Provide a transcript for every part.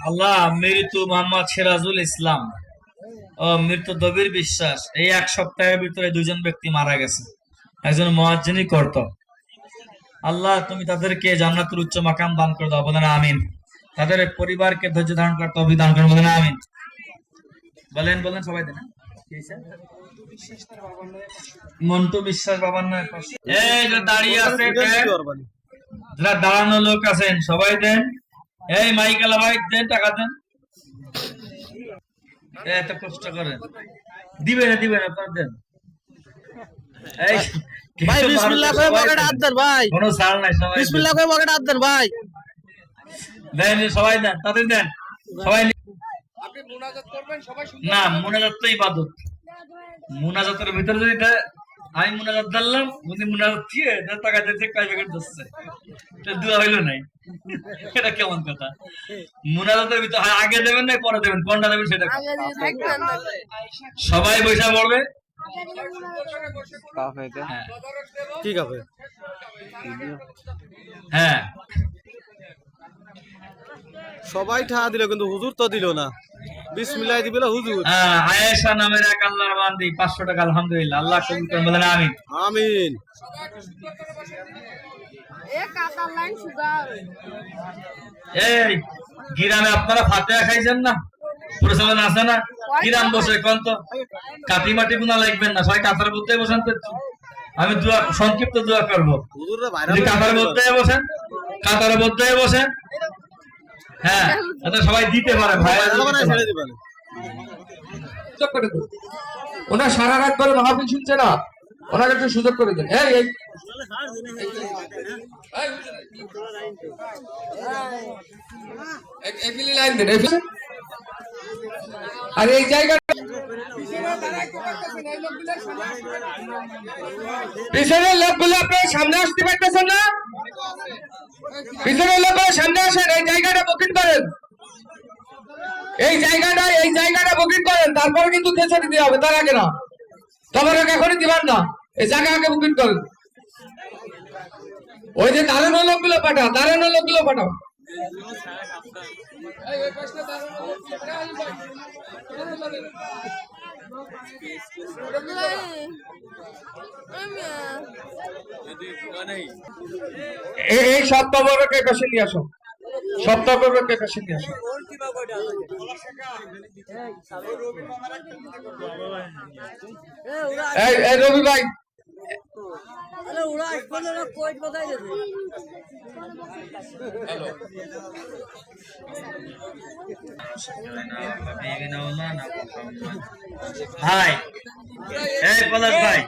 আল্লাহ মৃত্যু মোহাম্মদ সিরাজুল ইসলাম ও মৃত্যু দবির বিশ্বাস এই এক সপ্তাহের ভিতরে দুজন ব্যক্তি মারা গেছে। একজন মুয়াজ্জিনই করত। আল্লাহ তুমি তাদেরকে জান্নাতুল উচ্চ মাকাম দান করে দাও, বলেন আমিন। তাদের পরিবারকে ধৈর্য ধারণ করতে তৌফিক দান করুন, বলেন আমিন। বলেন বলেন সবাই দেন। মন্টু বিশ্বাস বাবার নয়, এই যে দাঁড়িয়ে আছে যারা দাঁড়ানো লোক আছেন সবাই দেন। এই মাইকেল ভাই দেন, টাকা দেন। এত কষ্ট করেন, দিবে না আপনার দেন। এই ভাই বিসমিল্লাহ করে পকেট হাত দেন ভাই, কোনো ছাড় নাই, সবাই বিসমিল্লাহ করে পকেট হাত দেন ভাই। দেন সবাই দেন, তাদের দেন সবাই। আপনি মুনাজাত করবেন সবাই শুনবেন না? মুনাজাত তো ইবাদত। মুনাজাতের ভিতরে যদি আমি মুনাজাত দিলাম, উনি মুনাজাত দিয়ে টাকা দিতে কাজ করতেছে, এটা দোয়া হইলো নাই। এটা কেমন কথা? মুনাজাতের ভিতরে আগে দেবেন না পরে দেবেন, কোনটা দেবেন সেটা সবাই বসে পড়বে। ঠিক আছে, হ্যাঁ সবাই ঠা দিল কিন্তু হুজুর তো দিল না। বিসমিল্লাহ দিবেলা হুজুর। আয়েশা নামের এক আল্লাহর বান্দি 500 টাকা আলহামদুলিল্লাহ, আল্লাহ কবুল করুন, বলেন আমিন। আমিন। এই গ্রামে আপনারা ফাতিহা খাইছেন না? প্রচলন আছে না? গ্রাম বসে কোন তো কাটি মাটি গুনা লাগবেন না, সবাই কাতার মধ্যে বসেন। তো আমি দোয়া সংক্ষিপ্ত দোয়া করবো। কাতার মধ্যে বসেন, কাতার মধ্যে বসেন। হ্যাঁ সবাই দিতে পারে ভাই, ওনার সারা রাত করে মাহফিল শুনছে না, ওনাকে একটু সুযোগ করে দেন। লাইন দেন। আর এই জায়গাটা পিছনের লোকগুলো আপনার সামনে আসতে পারতেছেন না? পিছনের লোক সামনে আসেন, এই জায়গাটা বুকিং করেন, এই জায়গাটা বুকিং করেন। তারপরে কিন্তু খেসে দিতে হবে, তার আগে না। তোমার এখনই দিবেন না, এই জায়গা আগে বুকিং করেন। ওই যে দাঁড়ানো লোকগুলো পাঠাও, দাঁড়ানো লোকগুলো পাঠাও। এই সপ্তাহকে কাছে নিয়ে আসো, সপ্তাহকে কাছে নিয়ে আসো। এই রবি ভাই, ভাই এই পলাশ ভাই,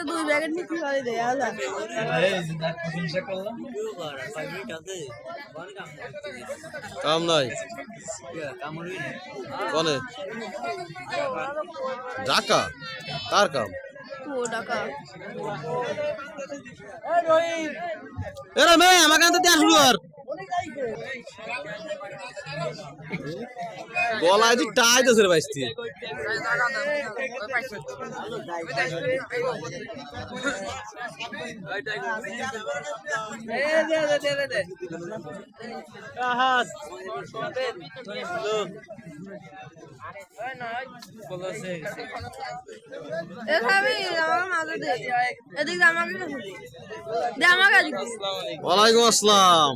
দুই প্যাকেট নিতে পারি দেয়া যায়। কাম নাই কনে ঢাকা কার কাম ঢাকা। এরা মে আমাকে তো দেয়া শুরু আর গলায় দি টাই দেছে রে বাইস্তি। ওয়ালাইকুম আসসালাম।